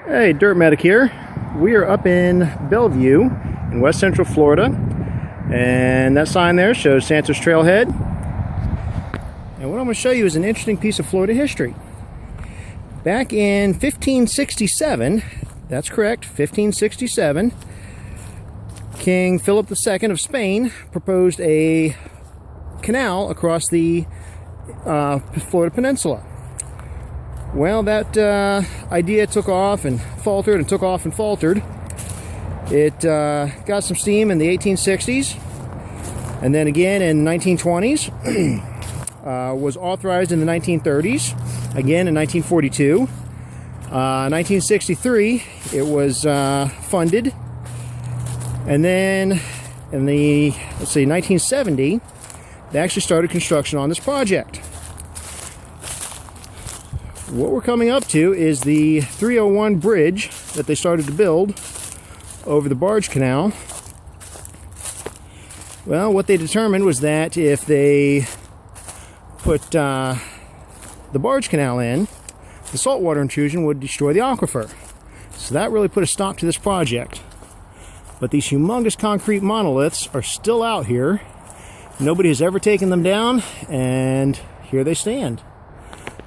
Hey, Dirt Medic here. We are up in Belleview in West Central Florida, and that sign there shows Santa's Trailhead. And what I'm going to show you is an interesting piece of Florida history. Back in 1567, that's correct, 1567, King Philip II of Spain proposed a canal across the Florida Peninsula. Well, that idea took off and faltered and took off and faltered. It got some steam in the 1860s, and then again in the 1920s. Was authorized in the 1930s, again in 1942. 1963, it was funded, and then in the 1970, they actually started construction on this project. What we're coming up to is the 301 bridge that they started to build over the Barge Canal. Well, what they determined was that if they put the Barge Canal in, the saltwater intrusion would destroy the aquifer. So that really put a stop to this project. But these humongous concrete monoliths are still out here. Nobody has ever taken them down, and here they stand.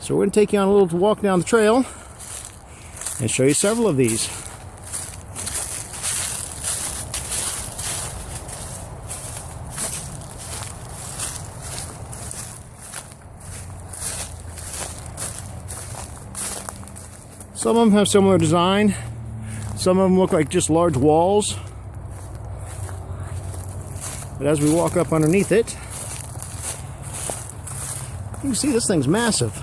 So we're going to take you on a little walk down the trail and show you several of these. Some of them have similar design. Some of them look like just large walls. But as we walk up underneath it, you can see this thing's massive.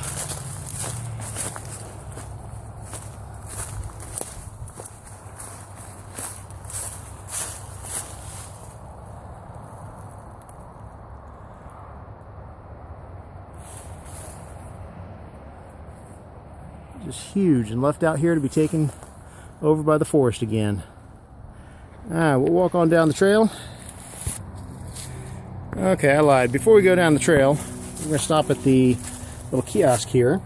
Just huge, and left out here to be taken over by the forest again. We'll walk on down the trail. Okay, I lied. Before we go down the trail, we're going to stop at the little kiosk here.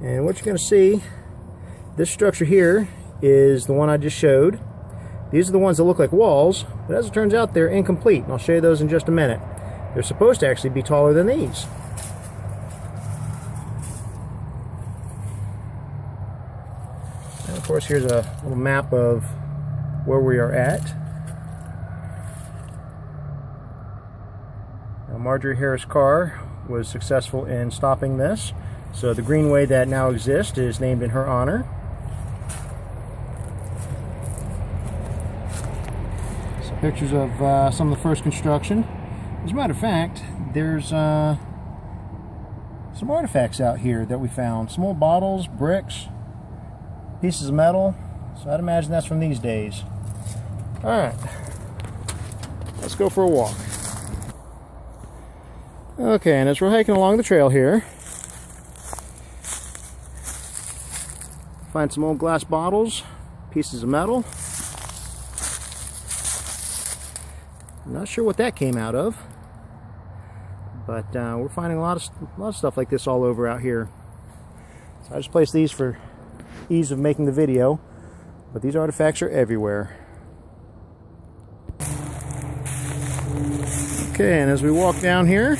And what you're going to see, this structure here is the one I just showed. These are the ones that look like walls, but as it turns out, they're incomplete. And I'll show you those in just a minute. They're supposed to actually be taller than these. And of course, here's a little map of where we are at. Now, Marjorie Harris Carr was successful in stopping this, so the greenway that now exists is named in her honor. Some pictures of some of the first construction. As a matter of fact, there's some artifacts out here that we found. Some old bottles, bricks, pieces of metal, so I'd imagine that's from these days. Alright, let's go for a walk. Okay, and as we're hiking along the trail here, find some old glass bottles, pieces of metal. I'm not sure what that came out of, but we're finding a lot of stuff like this all over out here. So I just placed these for ease of making the video, but these artifacts are everywhere. Okay, and as we walk down here,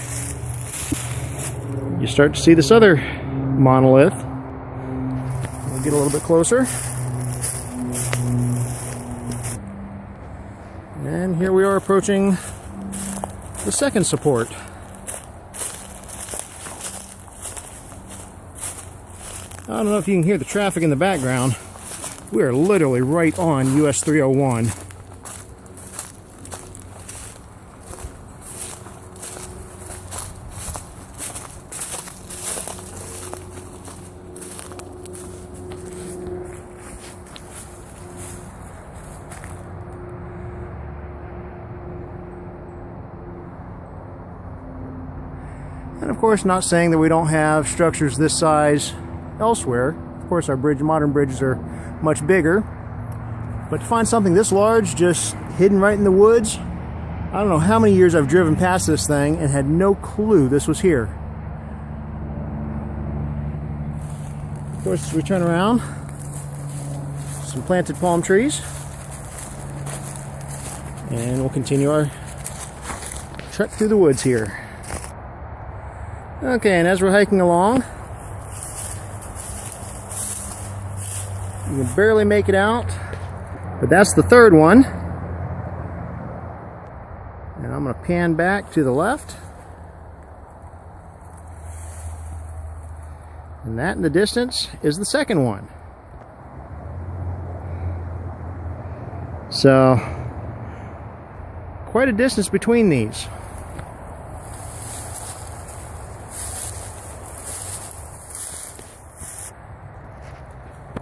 you start to see this other monolith. We'll get a little bit closer. And here we are approaching the second support. I don't know if you can hear the traffic in the background. We are literally right on US 301. And of course, not saying that we don't have structures this size elsewhere. Of course, our modern bridges are much bigger, but to find something this large just hidden right in the woods, I don't know how many years I've driven past this thing and had no clue this was here. Of course, as we turn around, some planted palm trees. And we'll continue our trek through the woods here. Okay, and as we're hiking along, you can barely make it out, but that's the third one. And I'm going to pan back to the left. And that in the distance is the second one. So, quite a distance between these.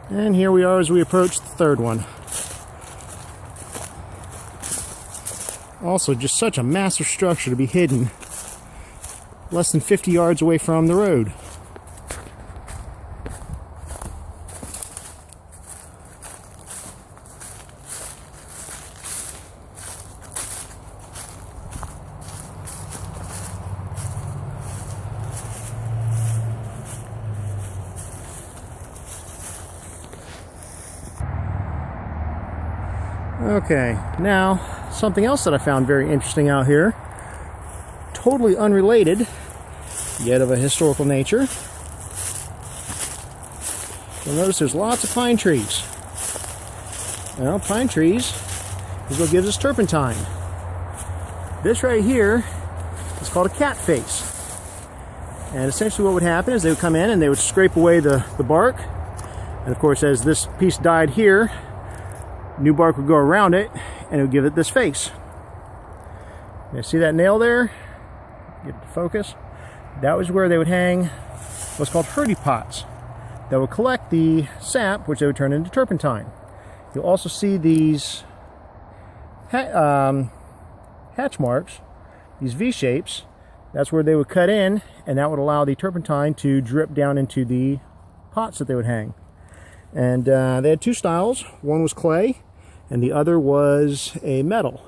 And here we are as we approach the third one. Also, just such a massive structure to be hidden less than 50 yards away from the road. Okay, now something else that I found very interesting out here, totally unrelated, yet of a historical nature. You'll notice there's lots of pine trees. Well, pine trees is what gives us turpentine. This right here is called a cat face. And essentially what would happen is they would come in and they would scrape away the bark. And of course, as this piece died here, new bark would go around it and it would give it this face. You see that nail there? Get it to focus. That was where they would hang what's called hurdy pots that would collect the sap, which they would turn into turpentine. You'll also see these hatch marks, these V-shapes. That's where they would cut in, and that would allow the turpentine to drip down into the pots that they would hang. And they had two styles. One was clay, and the other was a metal.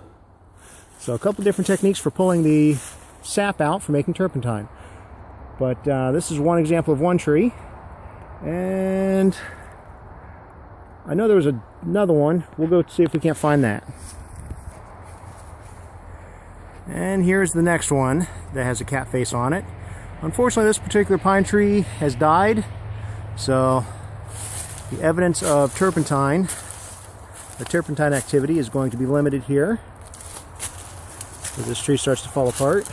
So a couple different techniques for pulling the sap out for making turpentine. But this is one example of one tree. And I know there was another one. We'll go see if we can't find that. And here's the next one that has a cat face on it. Unfortunately, this particular pine tree has died. So the evidence of turpentine, the turpentine activity, is going to be limited here. As this tree starts to fall apart.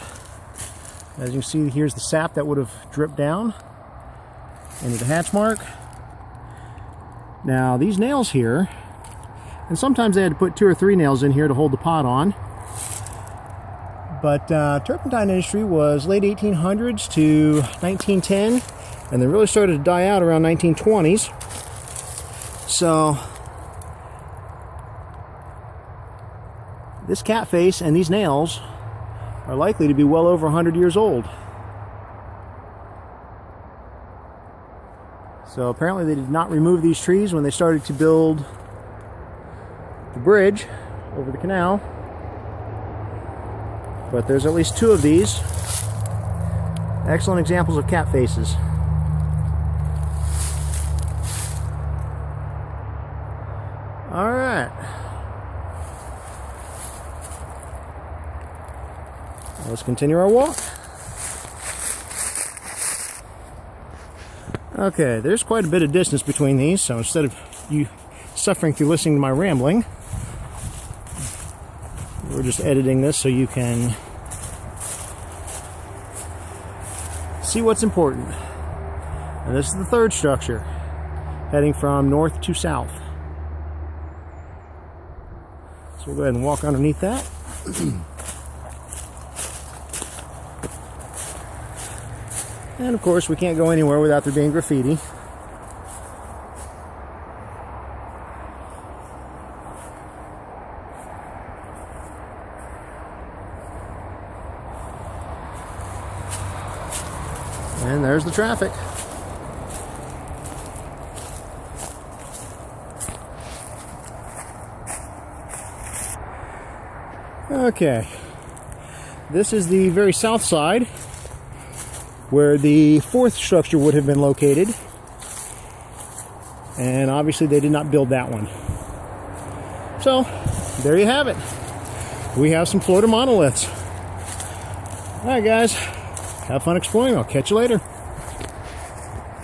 As you can see, here's the sap that would have dripped down into the hatch mark. Now these nails here, and sometimes they had to put 2 or 3 nails in here to hold the pot on. But turpentine industry was late 1800s to 1910, and they really started to die out around 1920s. So this cat face and these nails are likely to be well over 100 years old. So apparently they did not remove these trees when they started to build the bridge over the canal. But there's at least 2 of these. Excellent examples of cat faces. All right. Let's continue our walk. Okay, there's quite a bit of distance between these, so instead of you suffering through listening to my rambling, we're just editing this so you can see what's important. And this is the third structure, heading from north to south. So we'll go ahead and walk underneath that. And of course, we can't go anywhere without there being graffiti. And there's the traffic. Okay, this is the very south side where the 4th structure would have been located. And obviously they did not build that one. So, there you have it. We have some Florida monoliths. Alright guys, have fun exploring. I'll catch you later.